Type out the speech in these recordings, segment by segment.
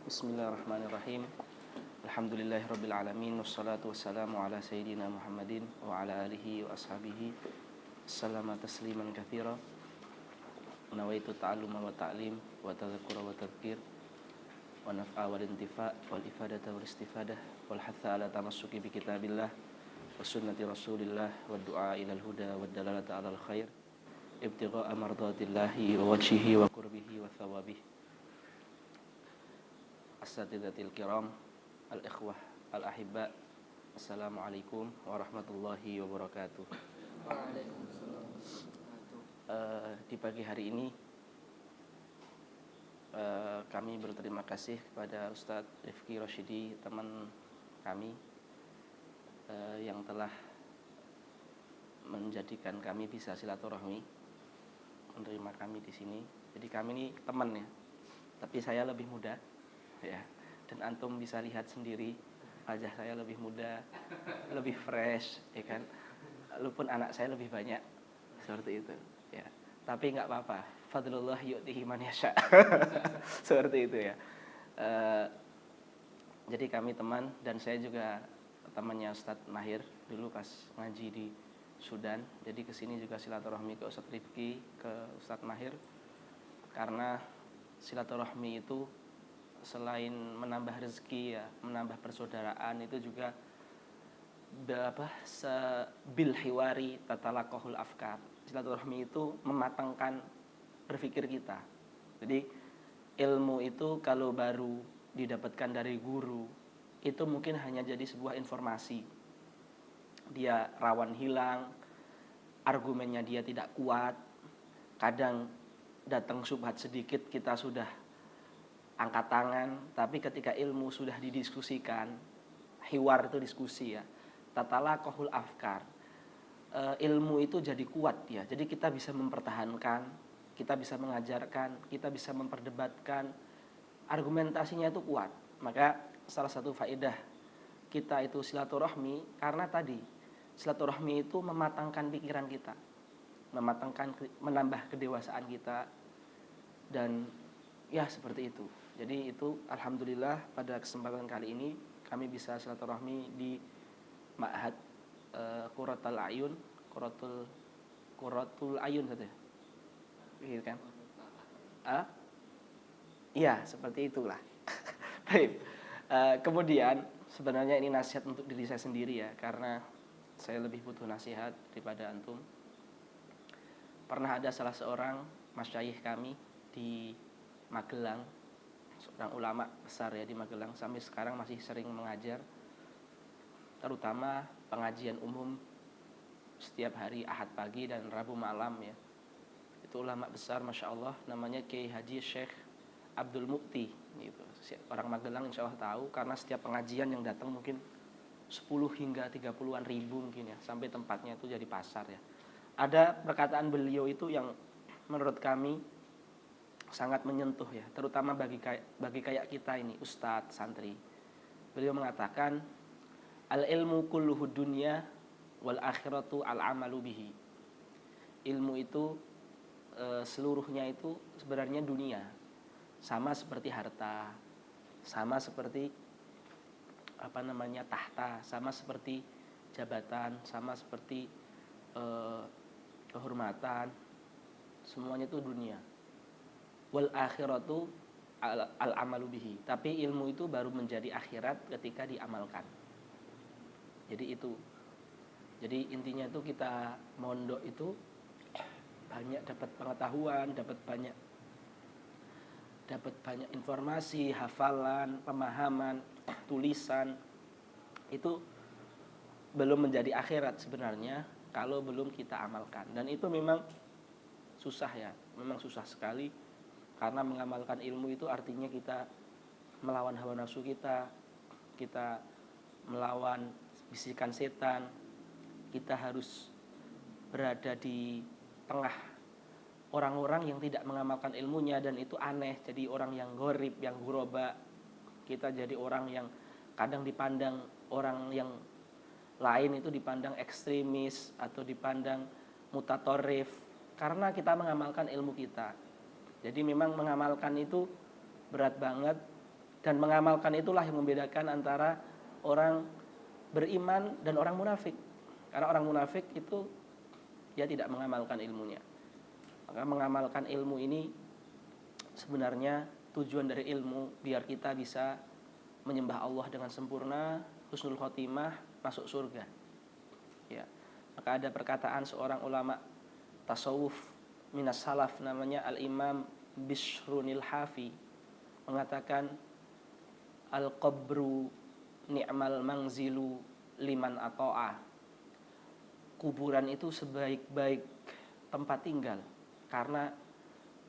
Bismillahirrahmanirrahim. Alhamdulillahirabbil alamin wassalatu wassalamu ala sayyidina Muhammadin wa ala alihi wa ashabihi sallama tasliman katsira. Nawaitu ta'alluma wa ta'lim wa tadhakkura wa tadhkir wa naf'a wal intifa' wal ifadata wal istifadah wal hatha ala tamassuki bi kitabillah wa sunnati rasulillah wa du'a ilal huda wa dalalata alal khair ibtigha'a mardatillahi wa wajhihi wa qurbihi wa thawabihi. As-satidatil kiram, al-ikhwah, al-ahibba, assalamualaikum warahmatullahi wabarakatuh. Di pagi hari ini kami berterima kasih kepada Ustadz Rifki Rosyidi, teman kami yang telah menjadikan kami bisa silaturahmi, menerima kami di sini. Jadi kami ini teman ya, tapi saya lebih muda. Ya, dan antum bisa lihat sendiri wajah saya lebih muda, lebih fresh, ya kan? Walaupun anak saya lebih banyak, seperti itu. Ya, tapi nggak apa-apa. Fadlullah yu'tihi man yasha. Seperti itu ya. Jadi kami teman dan saya juga temannya Ustadz Mahir dulu pas ngaji di Sudan. Jadi kesini juga silaturahmi ke Ustadz Rifki, ke Ustadz Mahir, karena silaturahmi itu selain menambah rezeki ya, menambah persaudaraan, itu juga bil hiwari tatalaqahul afkar. Silaturahmi itu mematangkan berpikir kita. Jadi ilmu itu kalau baru didapatkan dari guru, itu mungkin hanya jadi sebuah informasi. Dia rawan hilang, argumennya dia tidak kuat. Kadang datang syubhat sedikit kita sudah angkat tangan, tapi ketika ilmu sudah didiskusikan, hiwar itu diskusi ya, tatalaqahul afkar, ilmu itu jadi kuat ya. Jadi kita bisa mempertahankan, kita bisa mengajarkan, kita bisa memperdebatkan, argumentasinya itu kuat. Maka salah satu faedah kita itu silaturahmi, karena tadi silaturahmi itu mematangkan pikiran kita, menambah kedewasaan kita, dan ya seperti itu. Jadi itu alhamdulillah pada kesempatan kali ini kami bisa silaturahmi di Ma'had Qurratul Ayun saja. Gitu kan? Iya, seperti itulah. Baik. Kemudian sebenarnya ini nasihat untuk diri saya sendiri ya, karena saya lebih butuh nasihat daripada antum. Pernah ada salah seorang masyayikh kami di Magelang, seorang ulama besar ya di Magelang, sampai sekarang masih sering mengajar, terutama pengajian umum setiap hari Ahad pagi dan Rabu malam ya. Itu ulama besar, masya Allah, namanya Kiai Haji Syekh Abdul Mukti gitu. Orang Magelang insya Allah tahu, karena setiap pengajian yang datang mungkin 10 hingga 30-an ribu mungkin ya, sampai tempatnya itu jadi pasar ya. Ada perkataan beliau itu yang menurut kami sangat menyentuh ya, terutama bagi kayak kita ini ustadz, santri. Beliau mengatakan, al ilmu kulluhu dunya wal akhiratu al amalu bihi. Ilmu itu seluruhnya itu sebenarnya dunia, sama seperti harta, sama seperti tahta, sama seperti jabatan, sama seperti kehormatan, semuanya itu dunia. Wal akhiratu al amalu bihi. Tapi ilmu itu baru menjadi akhirat ketika diamalkan. Jadi itu. Jadi intinya itu kita mondok itu banyak dapat pengetahuan, dapat banyak informasi, hafalan, pemahaman, tulisan. Itu belum menjadi akhirat sebenarnya kalau belum kita amalkan. Dan itu memang susah ya, memang susah sekali. Karena mengamalkan ilmu itu artinya kita melawan hawa nafsu kita melawan bisikan setan, kita harus berada di tengah orang-orang yang tidak mengamalkan ilmunya, dan itu aneh, jadi orang yang gharib, yang ghuraba. Kita jadi orang yang kadang dipandang orang yang lain itu dipandang ekstremis atau dipandang mutatorif, karena kita mengamalkan ilmu kita. Jadi memang mengamalkan itu berat banget, Dan mengamalkan itulah yang membedakan antara orang beriman dan orang munafik. Karena orang munafik itu dia tidak mengamalkan ilmunya. Maka mengamalkan ilmu ini sebenarnya tujuan dari ilmu biar kita bisa menyembah Allah dengan sempurna, husnul khotimah, masuk surga. Ya. Maka ada perkataan seorang ulama tasawuf minas salaf namanya Al-Imam Bishrunil Hafi mengatakan al-qabru ni'mal mangzilu liman ata'a. Kuburan itu sebaik-baik tempat tinggal karena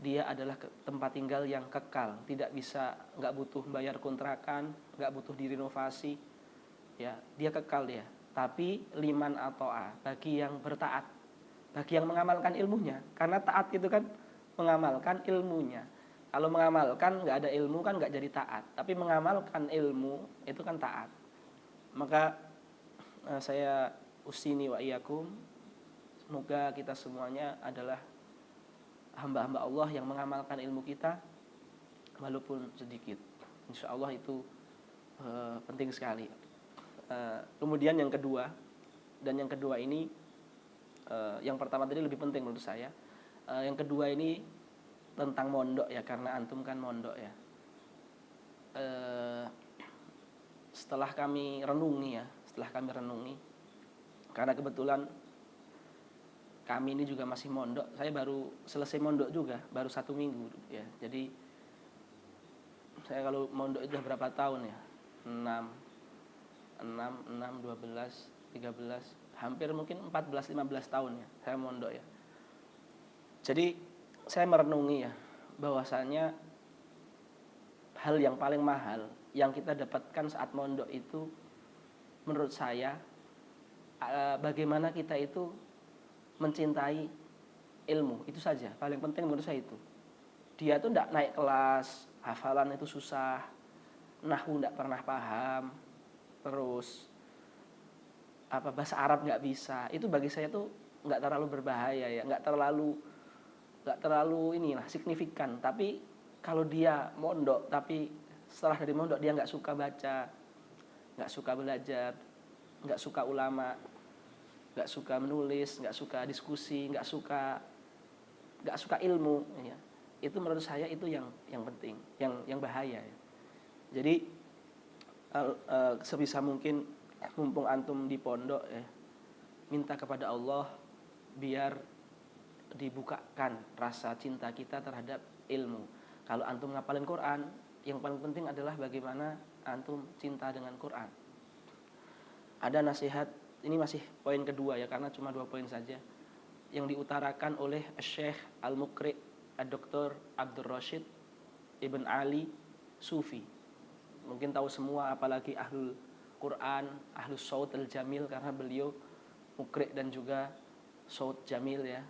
dia adalah tempat tinggal yang kekal, nggak butuh bayar kontrakan, nggak butuh direnovasi, ya dia kekal dia. Tapi liman ata'a, bagi yang bertaat, bagi yang mengamalkan ilmunya, karena taat itu kan mengamalkan ilmunya. Kalau mengamalkan nggak ada ilmu kan nggak jadi taat, tapi mengamalkan ilmu itu kan taat. Maka saya usini wa iyyakum, semoga kita semuanya adalah hamba-hamba Allah yang mengamalkan ilmu kita walaupun sedikit. Insya Allah itu penting sekali. Kemudian yang kedua, dan yang kedua ini yang pertama tadi lebih penting menurut saya. Yang kedua ini tentang mondok ya, karena antum kan mondok ya. Setelah kami renungi, karena kebetulan kami ini juga masih mondok. Saya baru selesai mondok juga, baru 1 minggu ya. Jadi saya kalau mondok itu berapa tahun ya? 6, 12, 13, hampir mungkin 14-15 tahun ya saya mondok ya. Jadi saya merenungi ya, bahwasanya hal yang paling mahal yang kita dapatkan saat mondok itu menurut saya bagaimana kita itu mencintai ilmu, itu saja paling penting menurut saya itu. Dia tuh tidak naik kelas, hafalan itu susah, nahwu tidak pernah paham, terus bahasa Arab nggak bisa, itu bagi saya tuh nggak terlalu berbahaya ya, nggak terlalu inilah signifikan. Tapi kalau dia mondok tapi setelah dari mondok dia nggak suka baca, nggak suka belajar, nggak suka ulama, nggak suka menulis, nggak suka diskusi, nggak suka ilmu ya, itu menurut saya itu yang penting, yang bahaya ya. Jadi sebisa mungkin mumpung antum di pondok ya, minta kepada Allah biar dibukakan rasa cinta kita terhadap ilmu. Kalau antum ngapalin Quran, yang paling penting adalah bagaimana antum cinta dengan Quran. Ada nasihat, ini masih poin kedua ya, karena cuma 2 poin saja, yang diutarakan oleh Syekh Al-Muqri Dr. Abdul Rashid Ibn Ali Sufi. Mungkin tahu semua, apalagi ahlul Quran, ahlus saut al-jamil, karena beliau Muqri dan juga saut jamil ya.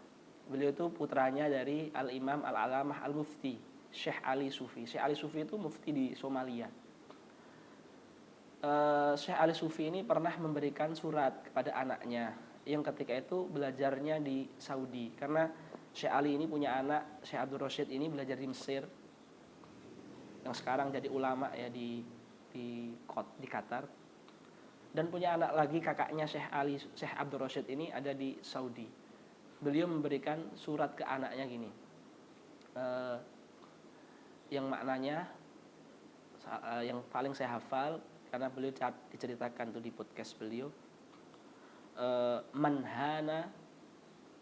Beliau itu putranya dari Al-Imam Al-Alamah Al-Mufti Syekh Ali Sufi. Syekh Ali Sufi itu mufti di Somalia. Syekh Ali Sufi ini pernah memberikan surat kepada anaknya yang ketika itu belajarnya di Saudi. Karena Syekh Ali ini punya anak, Syekh Abdul Rashid ini belajar di Mesir, yang sekarang jadi ulama ya di Qatar. Dan punya anak lagi, kakaknya Syekh Abdul Rashid ini ada di Saudi. Beliau memberikan surat ke anaknya gini, yang maknanya yang paling saya hafal karena beliau diceritakan tuh di podcast beliau, man hana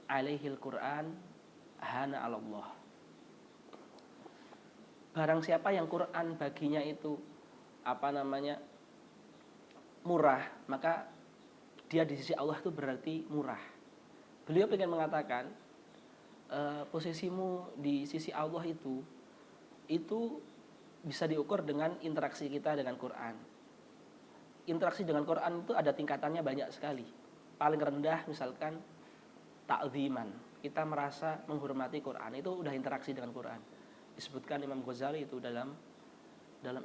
alaihil Quran hana Allah. Barang siapa yang Quran baginya itu murah, maka dia di sisi Allah itu berarti murah. Beliau ingin mengatakan posisimu di sisi Allah itu bisa diukur dengan interaksi kita dengan Quran. Interaksi dengan Quran itu ada tingkatannya banyak sekali. Paling rendah misalkan ta'ziman, kita merasa menghormati Quran, itu udah interaksi dengan Quran. Disebutkan Imam Ghazali itu dalam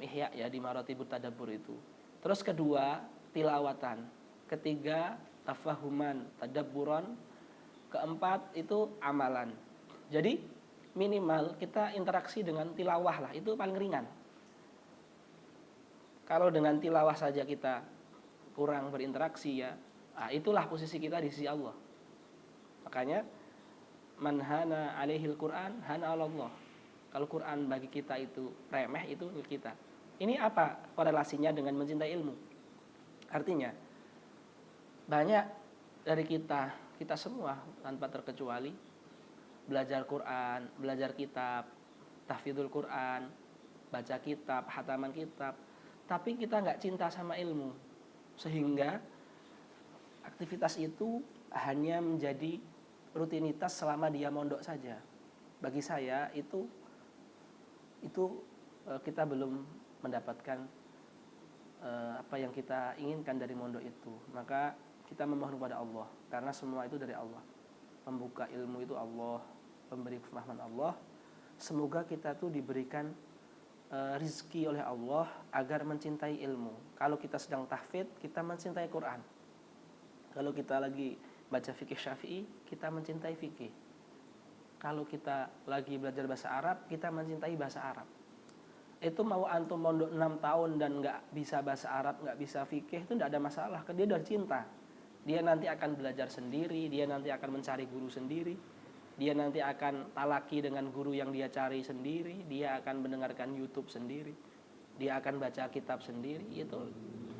Ihya ya, di Maratibut Tadabbur itu. Terus kedua tilawatan, ketiga tafahuman, tadabburan, keempat itu amalan. Jadi minimal kita interaksi dengan tilawah lah, itu paling ringan. Kalau dengan tilawah saja kita kurang berinteraksi ya, itulah posisi kita di sisi Allah. Makanya man hana alaihil Quran hana Allah. Kalau Quran bagi kita itu remeh, itu kita. Ini apa korelasinya dengan mencintai ilmu? Artinya banyak dari kita semua tanpa terkecuali belajar Quran, belajar kitab, tahfidzul Quran, baca kitab, hataman kitab, tapi kita nggak cinta sama ilmu, sehingga aktivitas itu hanya menjadi rutinitas selama dia mondok saja. Bagi saya itu kita belum mendapatkan apa yang kita inginkan dari mondok itu. Maka kita memohon kepada Allah, karena semua itu dari Allah. Membuka ilmu itu Allah, pemberi pemahaman Allah. Semoga kita tuh diberikan rizki oleh Allah agar mencintai ilmu. Kalau kita sedang tahfidz, kita mencintai Quran. Kalau kita lagi baca fikih Syafi'i, kita mencintai fikih. Kalau kita lagi belajar bahasa Arab, kita mencintai bahasa Arab. Itu mau antum mondok 6 tahun dan nggak bisa bahasa Arab, nggak bisa fikih, itu nggak ada masalah. Karena dia udah cinta. Dia nanti akan belajar sendiri, dia nanti akan mencari guru sendiri, dia nanti akan talaki dengan guru yang dia cari sendiri, dia akan mendengarkan YouTube sendiri, dia akan baca kitab sendiri. Itu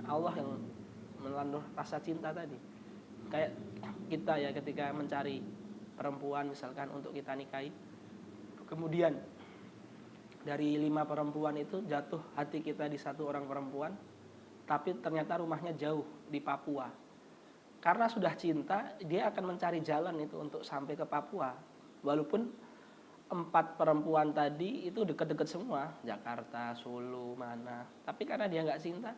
Allah yang melanduh rasa cinta tadi. Kayak kita ya ketika mencari perempuan misalkan untuk kita nikahi, kemudian dari 5 perempuan itu jatuh hati kita di 1 orang perempuan, tapi ternyata rumahnya jauh di Papua. Karena sudah cinta, dia akan mencari jalan itu untuk sampai ke Papua. Walaupun 4 perempuan tadi itu dekat-dekat semua, Jakarta, Solo, mana. Tapi karena dia nggak cinta,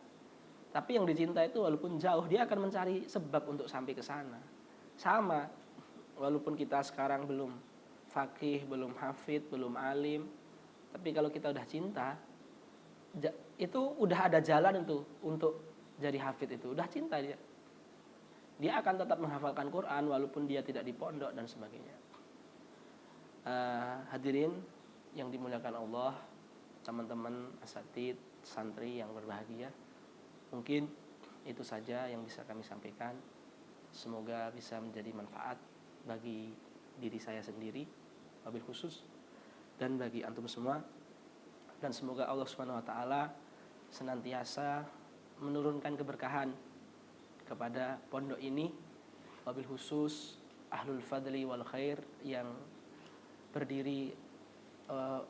tapi yang dicinta itu walaupun jauh, dia akan mencari sebab untuk sampai ke sana. Sama, walaupun kita sekarang belum faqih, belum hafid, belum alim, tapi kalau kita udah cinta, itu udah ada jalan itu untuk jadi hafid itu. Udah cinta dia. Dia akan tetap menghafalkan Quran walaupun dia tidak di pondok dan sebagainya. Hadirin yang dimuliakan Allah, teman-teman asatidz, santri yang berbahagia, mungkin itu saja yang bisa kami sampaikan. Semoga bisa menjadi manfaat bagi diri saya sendiri, wabil khusus, dan bagi antum semua. Dan semoga Allah Subhanahu wa taala senantiasa menurunkan keberkahan kepada pondok ini, wabil khusus ahlul fadli wal khair yang berdiri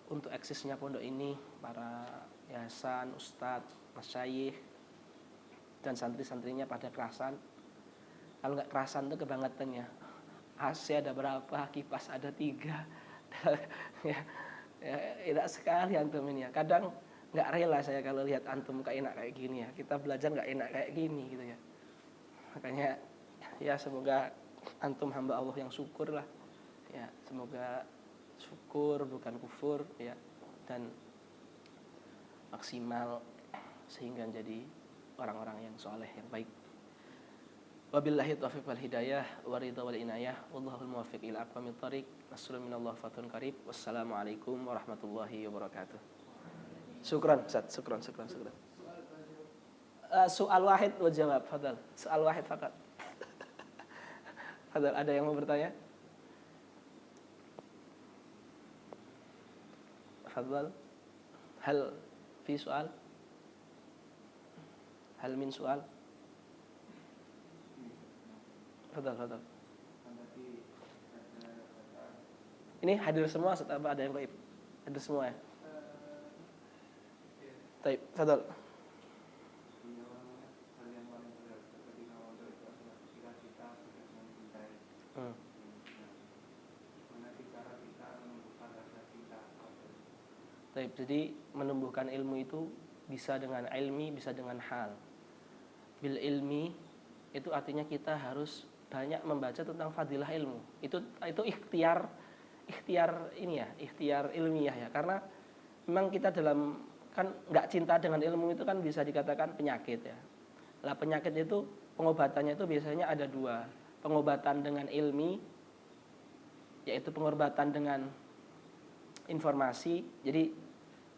untuk eksisnya pondok ini, para yayasan, ustadz, masyayikh, dan santri-santrinya pada kerasan. Kalau nggak kerasan itu kebangetan ya. AC ada berapa, kipas ada 3. Ya, enak sekali antum ini ya. Kadang nggak rela saya kalau lihat antum kayak enak kayak gini ya. Kita belajar nggak enak kayak gini gitu ya. Makanya ya semoga antum hamba Allah yang syukur lah. Ya, semoga syukur bukan kufur ya, dan maksimal sehingga jadi orang-orang yang soleh yang baik. Wabillahi taufiq wal hidayah wa ridha wal inayah wallahul muwaffiq ila aqwamit thoriq. Nasrun minallah fathun qarib. Wassalamualaikum warahmatullahi wabarakatuh. Syukran Ustaz, syukran. Soal wahid wa jawab, fadal. Soal wahid fakat. Fadal, ada yang mau bertanya? Fadal. Hal fi soal? Hal min soal? Fadal. Ini hadir semua atau ada yang gaib? Hadir semua ya? Baik, fadal. Baik, jadi menumbuhkan ilmu itu bisa dengan ilmi, bisa dengan hal. Bil ilmi itu artinya kita harus banyak membaca tentang fadilah ilmu. Itu ikhtiar ini ya, ikhtiar ilmiah ya. Karena memang kita dalam kan nggak cinta dengan ilmu itu kan bisa dikatakan penyakit ya. Lah penyakit itu pengobatannya itu biasanya ada 2. Pengobatan dengan ilmi, yaitu pengobatan dengan informasi. Jadi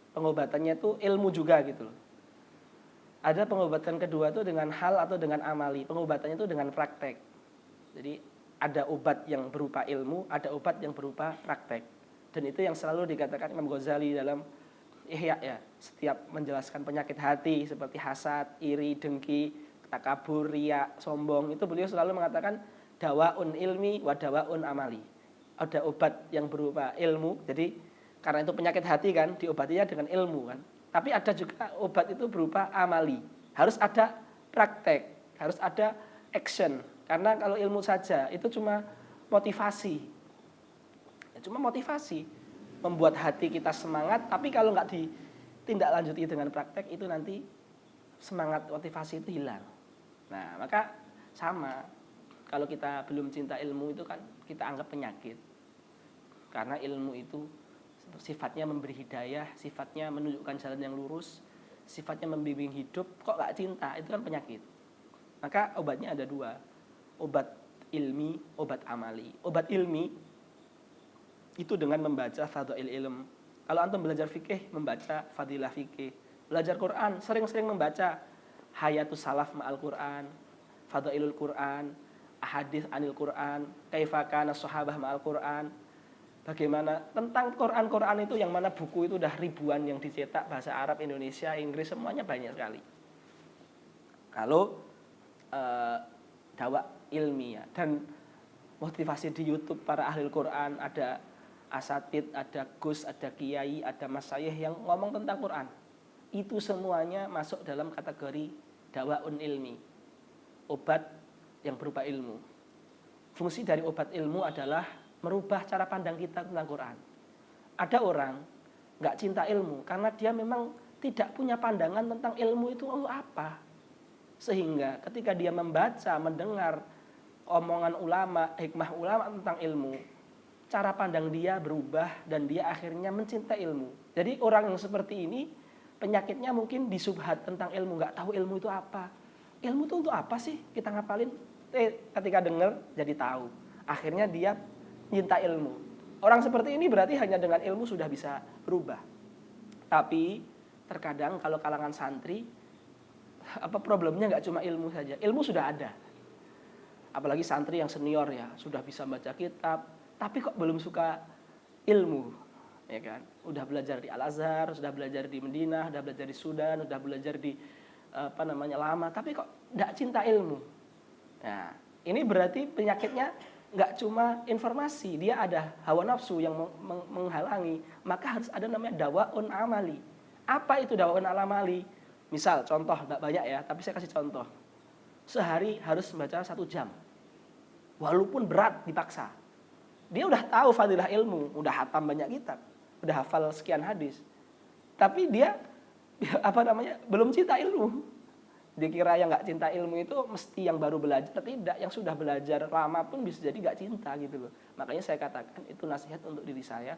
pengobatannya itu ilmu juga gitu loh. Ada pengobatan kedua itu dengan hal atau dengan amali. Pengobatannya itu dengan praktek. Jadi ada obat yang berupa ilmu, ada obat yang berupa praktek. Dan itu yang selalu dikatakan Imam Ghazali dalam Ihya ya. Setiap menjelaskan penyakit hati seperti hasad, iri, dengki, takabur, riya, sombong, itu beliau selalu mengatakan dawaun ilmi wa dawaun amali. Ada obat yang berupa ilmu, jadi karena itu penyakit hati kan, diobatinya dengan ilmu kan. Tapi ada juga obat itu berupa amali. Harus ada praktek, harus ada action. Karena kalau ilmu saja itu cuma motivasi. Ya, cuma motivasi, membuat hati kita semangat, tapi kalau nggak ditindaklanjuti dengan praktek itu nanti semangat motivasi itu hilang. Nah, maka sama, kalau kita belum cinta ilmu itu kan kita anggap penyakit. Karena ilmu itu sifatnya memberi hidayah, sifatnya menunjukkan jalan yang lurus, sifatnya membimbing hidup, kok gak cinta, itu kan penyakit. Maka obatnya ada dua, obat ilmi, obat amali. Obat ilmi itu dengan membaca fadhail ilm. Kalau antum belajar fikih, membaca fadilah fikih. Belajar Quran, sering-sering membaca hayatus salaf ma'al Quran, fadhailul Quran, ahadits anil Quran, kaifa kana sahabah ma'al Quran. Bagaimana tentang Quran itu, yang mana buku itu udah ribuan yang dicetak, bahasa Arab, Indonesia, Inggris, semuanya banyak sekali. Kalau dakwah ilmiah dan motivasi di YouTube para ahli Quran, ada asatid, ada gus, ada kiai, ada masyayikh yang ngomong tentang Quran. Itu semuanya masuk dalam kategori dawaun ilmi, obat yang berupa ilmu. Fungsi dari obat ilmu adalah merubah cara pandang kita tentang Quran. Ada orang nggak cinta ilmu karena dia memang tidak punya pandangan tentang ilmu itu apa. Sehingga ketika dia membaca, mendengar omongan ulama, hikmah ulama tentang ilmu, cara pandang dia berubah dan dia akhirnya mencintai ilmu. Jadi orang yang seperti ini penyakitnya mungkin disubhat tentang ilmu, nggak tahu ilmu itu apa. Ilmu itu untuk apa sih kita ngapalin? Ketika dengar jadi tahu. Akhirnya dia cinta ilmu. Orang seperti ini berarti hanya dengan ilmu sudah bisa berubah. Tapi terkadang kalau kalangan santri, apa problemnya nggak cuma ilmu saja. Ilmu sudah ada. Apalagi santri yang senior ya, sudah bisa baca kitab, tapi kok belum suka ilmu, ya kan? Udah belajar di Al-Azhar, sudah belajar di Madinah, sudah belajar di Sudan, sudah belajar di lama, tapi kok nggak cinta ilmu. Nah, ini berarti penyakitnya nggak cuma informasi, dia ada hawa nafsu yang menghalangi. Maka harus ada namanya dawaun amali. Apa itu dawaun amali? Misal contoh, nggak banyak ya, tapi saya kasih contoh. Sehari harus membaca 1 jam, walaupun berat dipaksa. Dia udah tahu fadilah ilmu, udah hatam banyak kitab, udah hafal sekian hadis, tapi dia belum cinta ilmu. Dikira yang nggak cinta ilmu itu mesti yang baru belajar, tidak, yang sudah belajar lama pun bisa jadi nggak cinta gitu loh. Makanya saya katakan itu nasihat untuk diri saya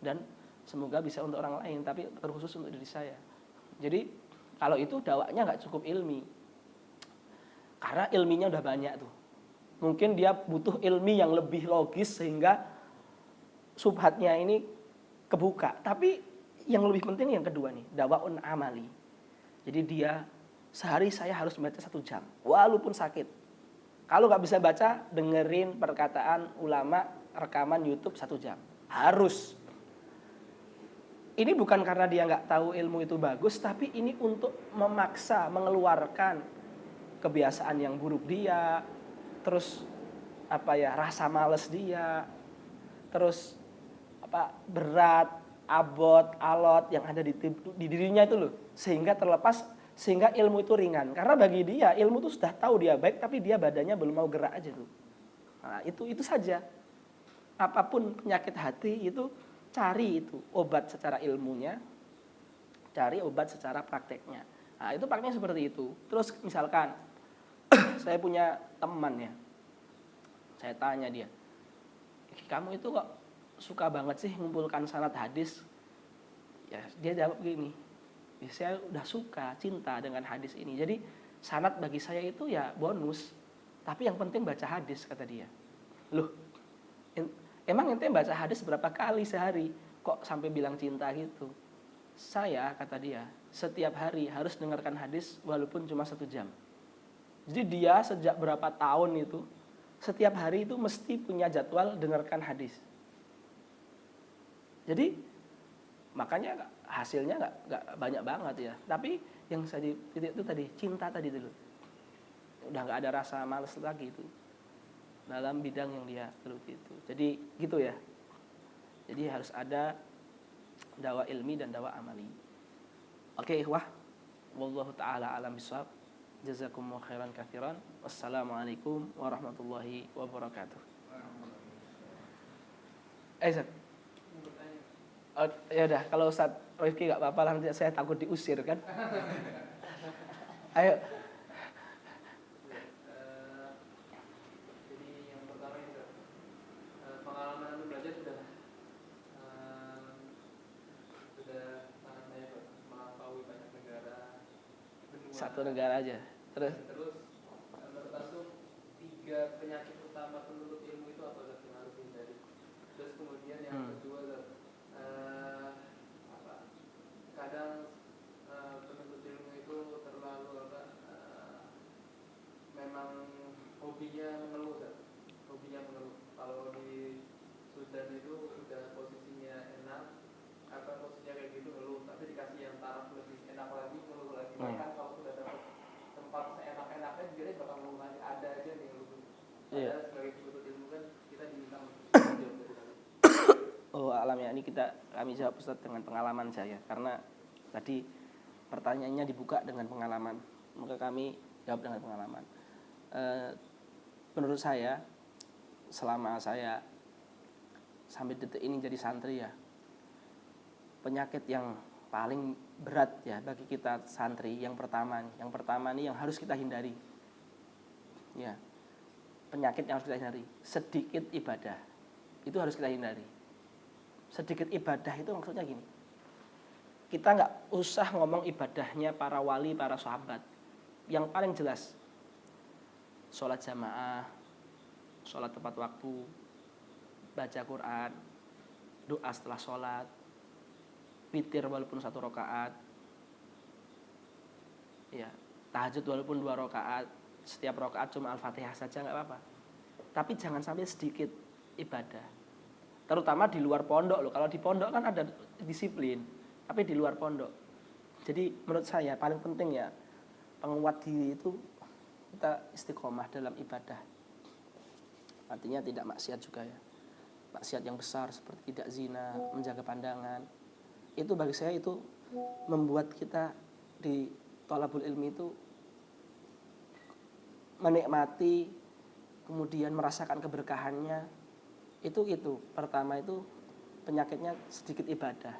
dan semoga bisa untuk orang lain, tapi terkhusus untuk diri saya. Jadi kalau itu dakwahnya nggak cukup ilmi, karena ilminya udah banyak tuh. Mungkin dia butuh ilmi yang lebih logis sehingga subhatnya ini kebuka. Tapi yang lebih penting yang kedua nih, dawaun amali. Jadi dia sehari saya harus membaca 1 jam, walaupun sakit. Kalau nggak bisa baca, dengerin perkataan ulama, rekaman YouTube 1 jam. Harus. Ini bukan karena dia nggak tahu ilmu itu bagus, tapi ini untuk memaksa, mengeluarkan kebiasaan yang buruk dia, terus rasa males dia, terus berat, abot, alot yang ada di dirinya itu loh, sehingga ilmu itu ringan. Karena bagi dia ilmu itu sudah tahu dia baik, tapi dia badannya belum mau gerak aja tuh. Nah, itu saja. Apapun penyakit hati itu cari itu obat secara ilmunya, cari obat secara prakteknya. Nah, itu prakteknya seperti itu. Terus misalkan saya punya teman ya, saya tanya dia, kamu itu kok suka banget sih mengumpulkan sanad hadis? Ya, dia jawab gini, ya, saya udah suka, cinta dengan hadis ini. Jadi sanad bagi saya itu ya bonus, tapi yang penting baca hadis, kata dia. Loh, emang ente baca hadis berapa kali sehari? Kok sampai bilang cinta gitu? Saya, kata dia, setiap hari harus dengarkan hadis walaupun cuma 1 jam. Jadi dia sejak berapa tahun itu setiap hari itu mesti punya jadwal dengarkan hadis. Jadi makanya hasilnya nggak banyak banget ya. Tapi yang saya di titik itu tadi cinta tadi dulu. Udah nggak ada rasa males lagi itu dalam bidang yang dia geluti itu. Jadi gitu ya. Jadi harus ada dakwah ilmi dan dakwah amali. Oke, ikhwah. Wallahu taala alam bisawab. Jazakumullahu khairan katsiran. Wassalamualaikum warahmatullahi wabarakatuh. Ustaz. Oh, ya udah, kalau Ustaz Rifki enggak apa-apa lah, nanti saya takut diusir kan. Ayo. Jadi yang pertama itu pengalaman belajar sudah sangat banyak, melampaui banyak negara, benua. Satu negara aja. Terus menurut antum 3 penyakit utama penuntut ilmu itu apa yang harus dihindari? Terus kemudian yang kedua kadang penuntut ilmu itu terlalu memang hobinya mengeluh. Kalau di Sudan itu sudah posisinya enak, posisinya kayak gitu ngeluh, tapi dikasih yang taraf lebih enak lagi ngeluh lagi. Bahkan kalau sudah dapat tempat seenak-enaknya dia bakal ngeluh lagi, ada aja nih ngeluh. Padahal sebagai penuntut ilmu kan kita diminta untuk jawab dari tadi. Oh, alam ya, ini kami jawab Ustaz dengan pengalaman saya, karena tadi pertanyaannya dibuka dengan pengalaman, maka kami jawab dengan pengalaman. Menurut saya, selama saya sampai detik ini jadi santri ya, penyakit yang paling berat ya bagi kita santri yang pertama nih yang harus kita hindari. Ya, penyakit yang harus kita hindari, sedikit ibadah. Itu harus kita hindari. Sedikit ibadah itu maksudnya gini. Kita nggak usah ngomong ibadahnya para wali, para sahabat. Yang paling jelas, sholat jamaah, sholat tepat waktu, baca Quran, doa setelah sholat, witir walaupun 1 rakaat, ya, tahajud walaupun 2 rakaat, setiap rakaat cuma Al-Fatihah saja nggak apa-apa. Tapi jangan sampai sedikit ibadah. Terutama di luar pondok loh. Kalau di pondok kan ada disiplin, tapi di luar pondok. Jadi menurut saya paling penting ya penguat diri itu kita istiqomah dalam ibadah. Artinya tidak maksiat juga ya. Maksiat yang besar seperti tidak zina, menjaga pandangan. Itu bagi saya itu membuat kita di thalabul ilmi itu menikmati, kemudian merasakan keberkahannya. Itu pertama itu penyakitnya sedikit ibadah.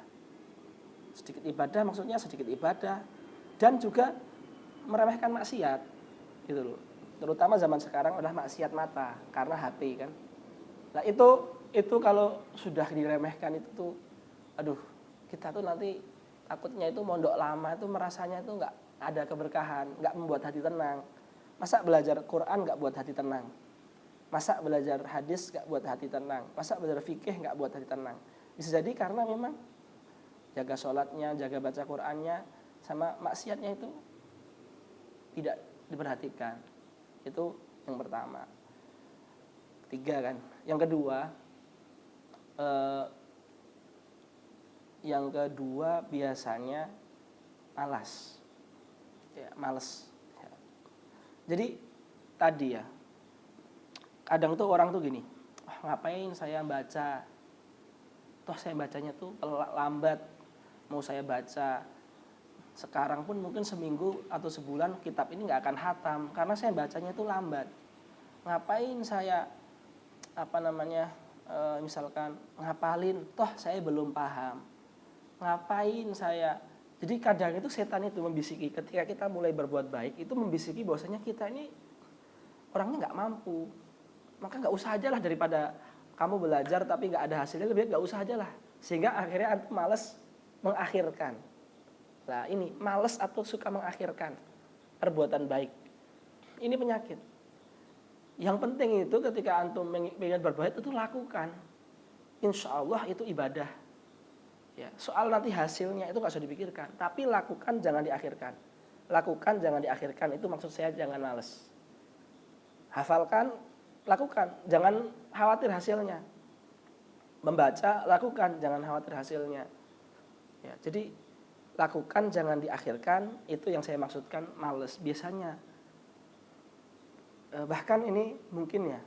Sedikit ibadah maksudnya sedikit ibadah dan juga meremehkan maksiat gitu loh. Terutama zaman sekarang adalah maksiat mata karena HP kan. Nah, itu kalau sudah diremehkan itu tuh aduh, kita tuh nanti takutnya itu mondok lama itu merasanya itu enggak ada keberkahan, enggak membuat hati tenang. Masa belajar Quran enggak buat hati tenang? Masa belajar hadis gak buat hati tenang? Masa belajar fikih gak buat hati tenang? Bisa jadi karena memang jaga sholatnya, jaga baca Qur'annya, sama maksiatnya itu tidak diperhatikan. Itu yang pertama. 3 kan. Yang kedua biasanya malas. Ya, malas. Ya. Jadi tadi ya, kadang tuh orang tuh gini, ngapain saya baca, toh saya bacanya tuh lambat, mau saya baca sekarang pun mungkin seminggu atau sebulan kitab ini nggak akan hatam karena saya bacanya tuh lambat. Ngapain saya misalkan ngapalin, toh saya belum paham. Ngapain saya? Jadi kadang itu setan itu membisiki ketika kita mulai berbuat baik, itu membisiki bahwasanya kita ini orangnya nggak mampu. Maka nggak usah aja lah, daripada kamu belajar tapi nggak ada hasilnya, lebih baik nggak usah aja lah. Sehingga akhirnya antum malas mengakhirkan. Nah ini malas atau suka mengakhirkan perbuatan baik. Ini penyakit. Yang penting itu ketika antum ingin berbuat itu lakukan. Insya Allah itu ibadah. Ya, soal nanti hasilnya itu nggak usah dipikirkan, tapi lakukan jangan diakhirkan. Lakukan jangan diakhirkan, itu maksud saya jangan males. Hafalkan, lakukan, jangan khawatir hasilnya. Membaca, lakukan, jangan khawatir hasilnya. Ya, jadi lakukan jangan diakhirkan, itu yang saya maksudkan males. Biasanya bahkan ini mungkin ya,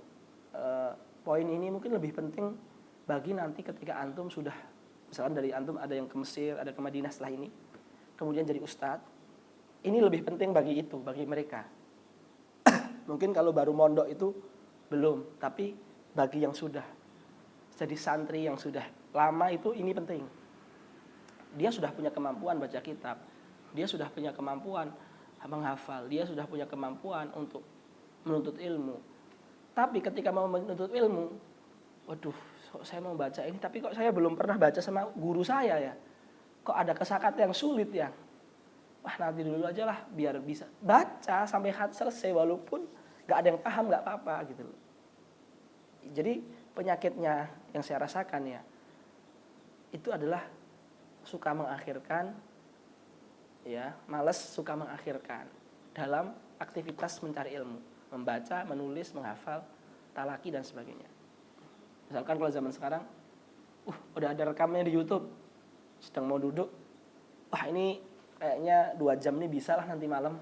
poin ini mungkin lebih penting bagi nanti ketika antum sudah, misalkan dari antum ada yang ke Mesir, ada ke Madinah setelah ini, kemudian jadi ustadz, ini lebih penting bagi itu, bagi mereka. Mungkin kalau baru mondok itu belum, tapi bagi yang sudah jadi santri yang sudah lama itu ini penting. Dia sudah punya kemampuan baca kitab, dia sudah punya kemampuan menghafal, dia sudah punya kemampuan untuk menuntut ilmu. Tapi ketika mau menuntut ilmu, waduh, saya mau baca ini, tapi kok saya belum pernah baca sama guru saya ya. Kok ada kosakata yang sulit ya. Wah, nanti dulu aja lah, biar bisa baca sampai selesai, walaupun gak ada yang paham gak apa-apa gitu loh. Jadi penyakitnya yang saya rasakan ya, itu adalah suka mengakhirkan, ya, malas suka mengakhirkan dalam aktivitas mencari ilmu, membaca, menulis, menghafal, talaki dan sebagainya. Misalkan kalau zaman sekarang, udah ada rekamnya di YouTube, sedang mau duduk, wah ini kayaknya 2 jam nih bisa lah nanti malam.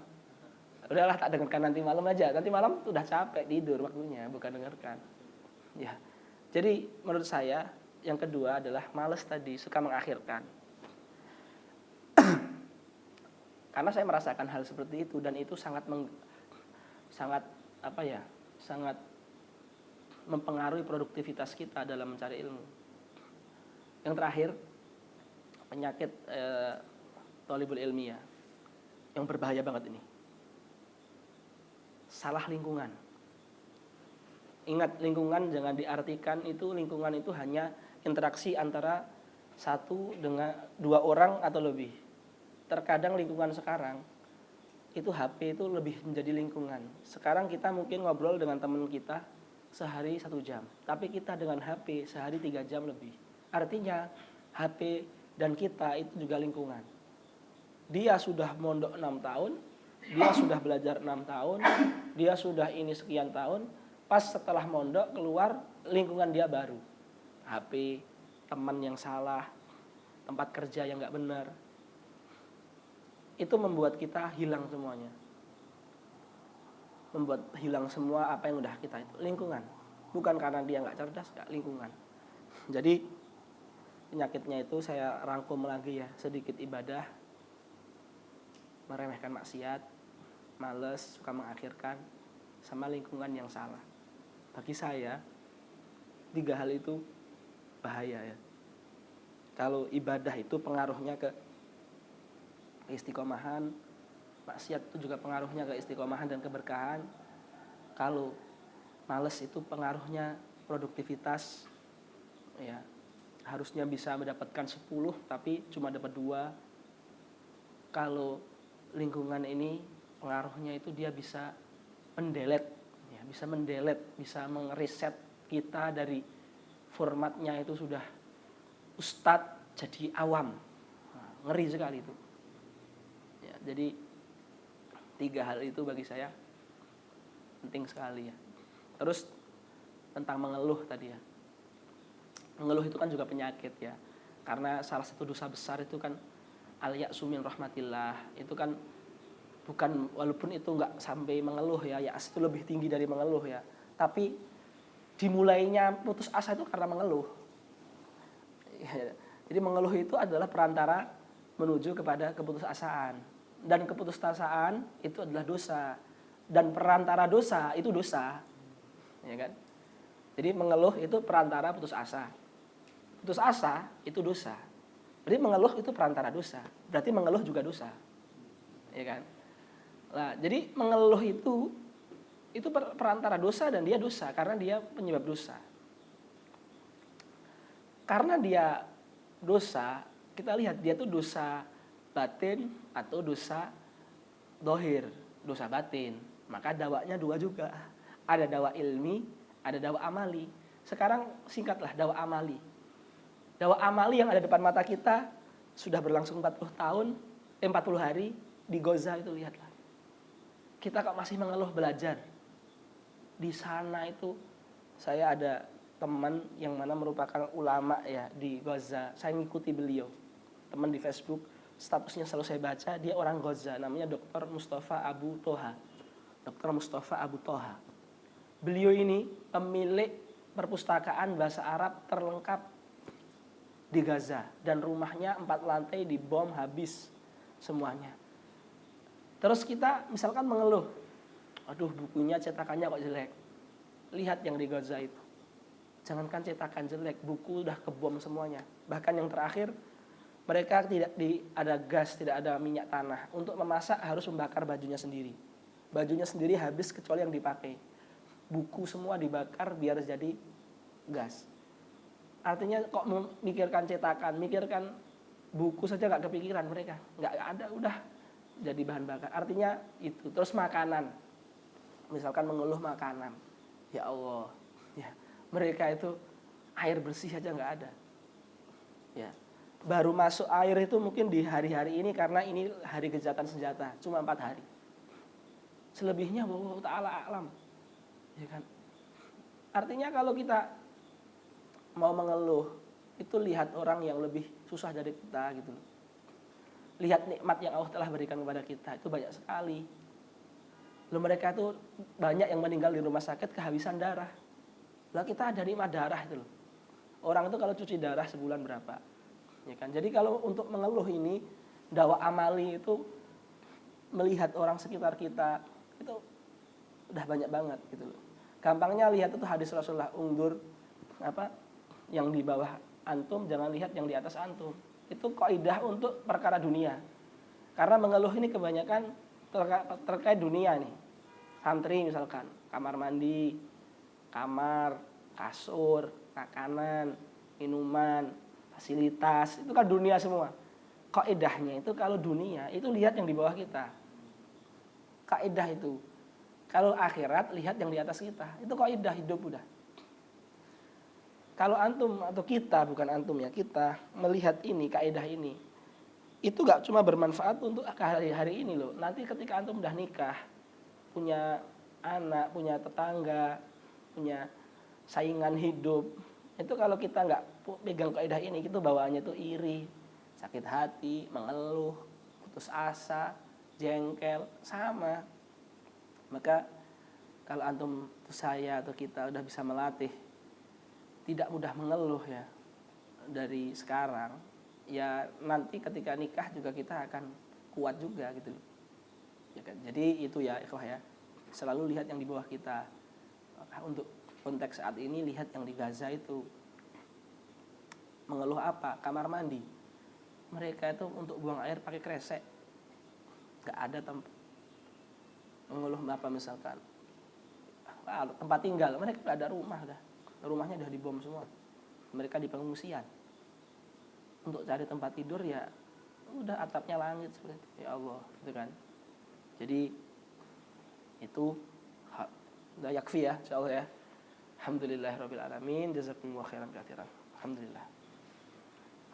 Udahlah tak dengarkan nanti malam aja, nanti malam udah capek tidur waktunya, bukan dengarkan. Ya, jadi menurut saya yang kedua adalah malas tadi, suka mengakhirkan. Karena saya merasakan hal seperti itu dan itu sangat sangat mempengaruhi produktivitas kita dalam mencari ilmu. Yang terakhir, penyakit thalibul ilmiah yang berbahaya banget ini. Salah lingkungan. Ingat, lingkungan jangan diartikan itu lingkungan itu hanya interaksi antara 1 dengan 2 orang atau lebih. Terkadang lingkungan sekarang itu HP itu lebih menjadi lingkungan. Sekarang kita mungkin ngobrol dengan teman kita sehari 1 jam, tapi kita dengan HP sehari 3 jam lebih. Artinya HP dan kita itu juga lingkungan. Dia sudah mondok 6 tahun, dia sudah belajar 6 tahun, dia sudah ini sekian tahun, pas setelah mondok keluar lingkungan dia baru. HP, teman yang salah, tempat kerja yang gak benar. Itu membuat kita hilang semuanya. Membuat hilang semua apa yang udah kita itu. Lingkungan. Bukan karena dia gak cerdas, gak, lingkungan. Jadi penyakitnya itu saya rangkum lagi ya, sedikit ibadah, meremehkan maksiat, males, suka mengakhirkan, sama lingkungan yang salah. Bagi saya 3 hal itu bahaya ya. Kalau ibadah itu pengaruhnya ke istiqomahan, maksiat itu juga pengaruhnya ke istiqomahan dan keberkahan. Kalau males itu pengaruhnya produktivitas, ya, harusnya bisa mendapatkan 10 tapi cuma dapat 2. Kalau lingkungan ini pengaruhnya itu dia bisa mendelete, ya, bisa mengreset kita dari formatnya itu sudah ustadz jadi awam. Nah, ngeri sekali itu. Ya, jadi 3 hal itu bagi saya penting sekali ya. Terus tentang mengeluh tadi ya. Mengeluh itu kan juga penyakit ya. Karena salah satu dosa besar itu kan al-ya'su min rahmatillah. Itu kan bukan, walaupun itu enggak sampai mengeluh ya, ya'as itu lebih tinggi dari mengeluh ya. Tapi dimulainya putus asa itu karena mengeluh. Ya, jadi mengeluh itu adalah perantara menuju kepada keputusasaan. Dan keputusasaan itu adalah dosa. Dan perantara dosa itu dosa. Ya kan? Jadi mengeluh itu perantara putus asa. Putus asa itu dosa. Jadi mengeluh itu perantara dosa. Berarti mengeluh juga dosa. Ya kan? Nah, jadi mengeluh itu perantara dosa dan dia dosa karena dia penyebab dosa. Karena dia dosa, kita lihat dia tuh dosa batin atau dosa dohir, dosa batin. Maka dawanya 2 juga. Ada dawa ilmi, ada dawa amali. Sekarang singkatlah dawa amali. Dakwah amali yang ada depan mata kita sudah berlangsung 40 hari di Gaza itu, lihatlah. Kita kok masih mengeluh belajar. Di sana itu saya ada teman yang mana merupakan ulama ya di Gaza. Saya ngikuti beliau. Teman di Facebook, statusnya selalu saya baca, dia orang Gaza, namanya Dr. Mustafa Abu Toha. Dr. Mustafa Abu Toha. Beliau ini pemilik perpustakaan bahasa Arab terlengkap di Gaza, dan rumahnya 4 lantai dibom habis semuanya. Terus kita misalkan mengeluh, aduh bukunya cetakannya kok jelek. Lihat yang di Gaza itu. Jangankan cetakan jelek, buku udah kebom semuanya. Bahkan yang terakhir, mereka tidak ada gas, tidak ada minyak tanah. Untuk memasak harus membakar bajunya sendiri. Bajunya sendiri habis kecuali yang dipakai. Buku semua dibakar biar jadi gas. Artinya kok memikirkan cetakan, mikirkan buku saja nggak kepikiran mereka. Nggak ada, udah jadi bahan bakar. Artinya itu. Terus makanan. Misalkan mengeluh makanan. Ya Allah. Ya, mereka itu air bersih aja nggak ada. Ya. Baru masuk air itu mungkin di hari-hari ini karena ini hari gencatan senjata, cuma 4 hari. Selebihnya wallahu ta'ala a'lam. Ya kan? Artinya kalau kita mau mengeluh, itu lihat orang yang lebih susah dari kita gitu. Lihat nikmat yang Allah telah berikan kepada kita, itu banyak sekali. Lalu mereka itu banyak yang meninggal di rumah sakit kehabisan darah. Lah kita ada nikmat darah itu loh. Orang itu kalau cuci darah sebulan berapa? Ya kan? Jadi kalau untuk mengeluh ini, dakwah amali itu melihat orang sekitar kita itu udah banyak banget gitu loh. Gampangnya lihat itu hadis Rasulullah, ungdur yang di bawah antum, jangan lihat yang di atas antum. Itu kaidah untuk perkara dunia. Karena mengeluh ini kebanyakan terkait dunia nih. Santri misalkan, kamar mandi, kamar, kasur, makanan, minuman, fasilitas, itu kan dunia semua. Kaidahnya itu kalau dunia, itu lihat yang di bawah kita. Kaidah itu. Kalau akhirat, lihat yang di atas kita. Itu kaidah hidup udah. Kalau antum atau kita, bukan antum ya, kita melihat ini, kaidah ini, itu gak cuma bermanfaat untuk hari-hari ini loh. Nanti ketika antum udah nikah, punya anak, punya tetangga, punya saingan hidup, itu kalau kita gak pegang kaidah ini, itu bawaannya tuh iri, sakit hati, mengeluh, putus asa, jengkel, sama. Maka kalau antum, saya atau kita udah bisa melatih tidak mudah mengeluh ya dari sekarang, ya nanti ketika nikah juga kita akan kuat juga gitu. Ya kan? Jadi itu ya ikhwah ya, selalu lihat yang di bawah kita. Untuk konteks saat ini lihat yang di Gaza itu mengeluh apa? Kamar mandi. Mereka itu untuk buang air pakai kresek, nggak ada tempat. Mengeluh apa misalkan? Tempat tinggal, mereka nggak ada rumah dah. Rumahnya udah dibom semua. Mereka di pengungsian. Untuk cari tempat tidur ya udah atapnya langit seperti itu. Ya Allah, gitu kan. Jadi itu udah yakfi ya, insyaallah ya. Alhamdulillahirabbil alamin, jazakumullahu khairan katsiran. Alhamdulillah.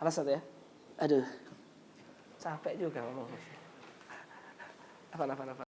Halas ya? Aduh. Capek juga ngomong. Apa